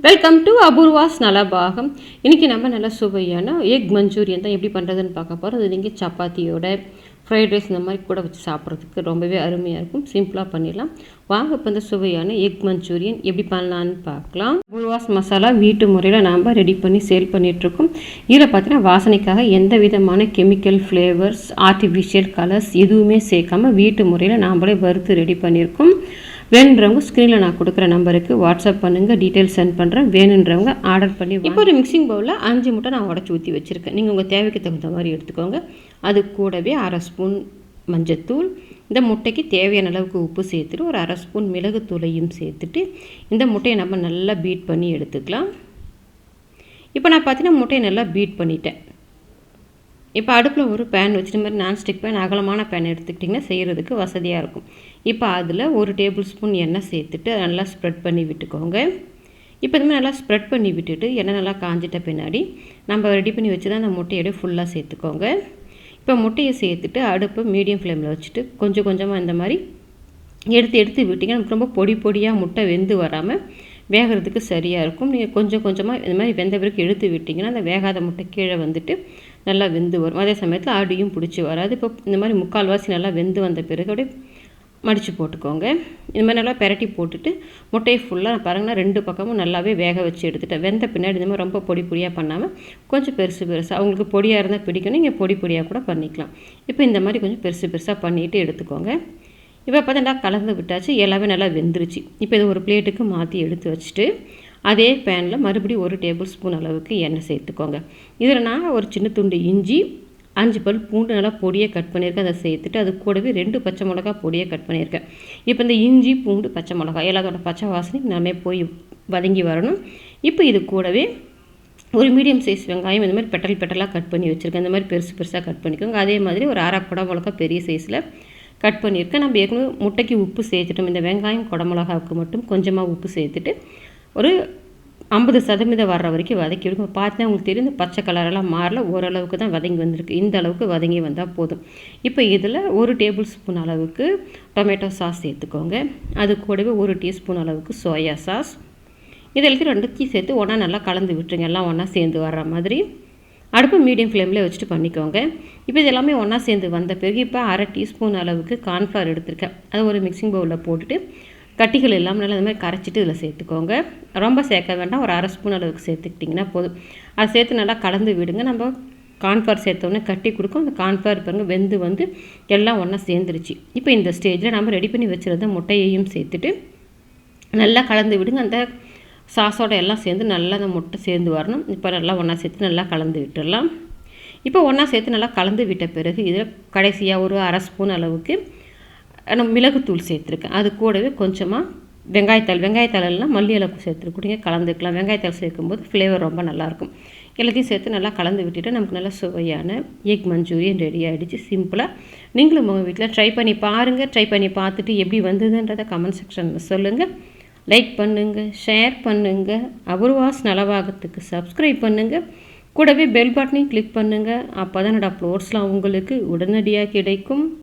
Welcome to Apoorva's Nalabagam. இன்றைக்கி நம்ம நல்ல சுவையான எக் மஞ்சூரியன் தான் எப்படி பண்ணுறதுன்னு பார்க்க போகிறோம். அது நீங்கள் சப்பாத்தியோட ஃப்ரைட் ரைஸ் இந்த மாதிரி கூட வச்சு சாப்பிட்றதுக்கு ரொம்பவே அருமையாக இருக்கும். சிம்பிளாக பண்ணிடலாம். வாங்க இப்போ இந்த சுவையான எக் மஞ்சூரியன் எப்படி பண்ணலான்னு பார்க்கலாம். அபூர்வாஸ் மசாலா வீட்டு முறையில் நாம் ரெடி பண்ணி சேல் பண்ணிகிட்ருக்கோம். இதில் பார்த்தீங்கன்னா வாசனைக்காக எந்த விதமான கெமிக்கல் ஃப்ளேவர்ஸ் ஆர்டிஃபிஷியல் கலர்ஸ் எதுவுமே சேர்க்காமல் வீட்டு முறையில் நாம்ளே வறுத்து ரெடி பண்ணியிருக்கோம். வேணுன்றவங்க ஸ்க்ரீனில் நான் கொடுக்குற நம்பருக்கு வாட்ஸ்அப் பண்ணுங்கள், டீட்டெயில்ஸ் சென்ட் பண்ணுறேன். வேணுன்றவங்க ஆர்டர் பண்ணி. இப்போ ஒரு மிக்சிங் பவுலில் 5 முட்டை நான் உடச்சி ஊற்றி வச்சுருக்கேன். நீங்கள் உங்கள் தேவைக்கு தகுந்த மாதிரி எடுத்துக்கோங்க. அது கூடவே 1/2 ஸ்பூன் மஞ்சத்தூள், இந்த முட்டைக்கு தேவையான அளவுக்கு உப்பு சேர்த்துட்டு ஒரு 1/2 ஸ்பூன் மிளகுத்தூளையும் சேர்த்துட்டு இந்த முட்டையை நம்ம நல்லா பீட் பண்ணி எடுத்துக்கலாம். இப்போ நான் பார்த்தீங்கன்னா முட்டையை நல்லா பீட் பண்ணிட்டேன். இப்போ அடுப்பில் ஒரு பேன் வச்சு, இந்த மாதிரி நான்ஸ்டிக் பேன் அகலமான பேன் எடுத்துக்கிட்டிங்கன்னா செய்கிறதுக்கு வசதியாக இருக்கும். இப்போ அதில் 1 டேபிள் ஸ்பூன் எண்ணெய் சேர்த்துட்டு நல்லா ஸ்ப்ரெட் பண்ணி விட்டுக்கோங்க. இப்போ இந்த மாதிரி நல்லா ஸ்ப்ரெட் பண்ணி விட்டுட்டு எண்ணெய் நல்லா காஞ்சிட்ட பின்னாடி நம்ம ரெடி பண்ணி வச்சு தான் அந்த முட்டையோட ஃபுல்லாக சேர்த்துக்கோங்க. இப்போ முட்டையை சேர்த்துட்டு அடுப்பு மீடியம் ஃப்ளேமில் வச்சுட்டு கொஞ்சம் கொஞ்சமாக இந்த மாதிரி எடுத்து விட்டிங்கன்னா நமக்கு ரொம்ப பொடி பொடியாக முட்டை வெந்து வராமல் வேகிறதுக்கு சரியாக இருக்கும். நீங்கள் கொஞ்சம் கொஞ்சமாக இந்த மாதிரி வெந்த பிறகு எடுத்து விட்டிங்கன்னா அந்த வேகாத முட்டை கீழே வந்துட்டு நல்லா வெந்து வரும். அதே சமயத்தில் அடியும் பிடிச்சி வராது. இப்போ இந்த மாதிரி முக்கால்வாசி நல்லா வெந்து வந்த பிறகு அப்படியே மடித்து போட்டுக்கோங்க. இந்த மாதிரி நல்லா பெரட்டி போட்டுட்டு முட்டையை ஃபுல்லாக பாருங்கன்னா 2 பக்கமும் நல்லாவே வேக வச்சு எடுத்துட்டேன். வெந்த பின்னாடி இந்த மாதிரி ரொம்ப பொடி பொடியாக பண்ணாமல் கொஞ்சம் பெருசாக அவங்களுக்கு பொடியாக இருந்தால் பிடிக்கணும், நீங்கள் பொடி பொடியாக கூட பண்ணிக்கலாம். இப்போ இந்த மாதிரி கொஞ்சம் பெருசாக பண்ணிவிட்டு எடுத்துக்கோங்க. இப்போ பார்த்தா கலந்து விட்டாச்சு, எல்லாமே நல்லா வெந்துருச்சு. இப்போ இதை ஒரு பிளேட்டுக்கு மாற்றி எடுத்து வச்சுட்டு அதே பேனில் மறுபடியும் 1 டேபிள் ஸ்பூன் அளவுக்கு எண்ணெய் சேர்த்துக்கோங்க. இதில் நான் ஒரு சின்ன துண்டு இஞ்சி, 5 பல் பூண்டு நல்லா பொடியை கட் பண்ணியிருக்கேன், அதை சேர்த்துட்டு அது கூடவே 2 பச்சை மிளகா பொடியை கட் பண்ணியிருக்கேன். இப்போ இந்த இஞ்சி பூண்டு பச்சை மிளகா எல்லாத்தோட பச்சை வாசனை நம்ம போய் வதங்கி வரணும். இப்போ இது கூடவே ஒரு மீடியம் சைஸ் வெங்காயம் இந்த மாதிரி பெட்டலாக கட் பண்ணி வச்சுருக்கேன். இந்த மாதிரி பெருசாக கட் பண்ணிக்கோங்க. அதே மாதிரி ஒரு 1/2 குடை மிளகா பெரிய சைஸில் கட் பண்ணியிருக்கேன். நம்ம ஏற்கனவே முட்டைக்கு உப்பு சேர்த்துட்டோம். இந்த வெங்காயம் குடை மிளகாவுக்கு மட்டும் கொஞ்சமாக உப்பு சேர்த்துட்டு ஒரு 50% வர்ற வரைக்கும் வதக்கி விடுங்க. பார்த்தா உங்களுக்கு தெரியும், இந்த பச்சை கலரெல்லாம் மாறல, ஓரளவுக்கு தான் வதங்கி வந்திருக்கு. இந்த அளவுக்கு வதங்கி வந்தால் போதும். இப்போ இதில் 1 டேபிள் ஸ்பூன் அளவுக்கு டொமேட்டோ சாஸ் சேர்த்துக்கோங்க. அது கூடவே 1 டீஸ்பூன் அளவுக்கு சோயா சாஸ், இதெல்லாம் 2த்தையும் சேர்த்து ஒன்றா நல்லா கலந்து விட்டுருங்க. எல்லாம் ஒன்றா சேர்ந்து வர்ற மாதிரி அடுப்பு மீடியம் ஃப்ளேமில் வச்சுட்டு பண்ணிக்கோங்க. இப்போ இது எல்லாமே ஒன்றா சேர்ந்து வந்த பிறகு இப்போ 1/2 டீஸ்பூன் அளவுக்கு கார்ன்ஃப்ளவர் எடுத்துருக்கேன். அதை ஒரு மிக்சிங் பவுலில் போட்டுட்டு கட்டிகள் இல்லாமல் நல்லா இந்த மாதிரி கரைச்சிட்டு இதில் சேர்த்துக்கோங்க. ரொம்ப சேர்க்க வேண்டாம், ஒரு 1/2 ஸ்பூன் அளவுக்கு சேர்த்துக்கிட்டிங்கன்னா போதும். அதை சேர்த்து நல்லா கலந்து விடுங்க. நம்ம கார்ன்ஃப்ளவர் சேர்த்தோன்னே கட்டி கொடுக்கும். அந்த கார்ன்ஃப்ளவர் பாருங்கள் வெந்து வந்து எல்லாம் ஒன்றா சேர்ந்துருச்சு. இப்போ இந்த ஸ்டேஜில் நம்ம ரெடி பண்ணி வச்சுருந்த முட்டையையும் சேர்த்துட்டு நல்லா கலந்து விடுங்க. அந்த சாஸோட எல்லாம் சேர்ந்து நல்லா அந்த முட்டை சேர்ந்து வரணும். இப்போ நல்லா ஒன்றா சேர்த்து நல்லா கலந்து விட்டுடலாம். இப்போ ஒன்றா சேர்த்து நல்லா கலந்து விட்ட பிறகு இதில் கடைசியாக ஒரு 1/2 ஸ்பூன் அளவுக்கு நம்ம மிளகுத்தூள் சேர்த்துருக்கேன். அது கூடவே கொஞ்சமாக வெங்காயத்தாளெல்லாம் மல்லி அளவுக்கு சேர்த்துருக்கூட்டிங்க, கலந்துக்கலாம். வெங்காயத்தாள் சேர்க்கும்போது ஃப்ளேவர் ரொம்ப நல்லாயிருக்கும். எல்லாத்தையும் சேர்த்து நல்லா கலந்து விட்டுட்டு நமக்கு நல்லா சுவையான எக் மஞ்சூரியன் ரெடி ஆகிடுச்சு. சிம்பிளாக நீங்களும் உங்கள் வீட்டில் ட்ரை பண்ணி பாருங்கள். ட்ரை பண்ணி பார்த்துட்டு எப்படி வந்ததுன்றதை கமெண்ட் செக்ஷனில் சொல்லுங்கள். லைக் பண்ணுங்கள், ஷேர் பண்ணுங்கள், அபூர்வாஸ் நலபாகத்துக்கு சப்ஸ்கிரைப் பண்ணுங்கள். கூடவே பெல் பட்டனையும் கிளிக் பண்ணுங்கள். அப்போ தான் என்னோடய அப்லோட்ஸ்லாம் உங்களுக்கு உடனடியாக கிடைக்கும்.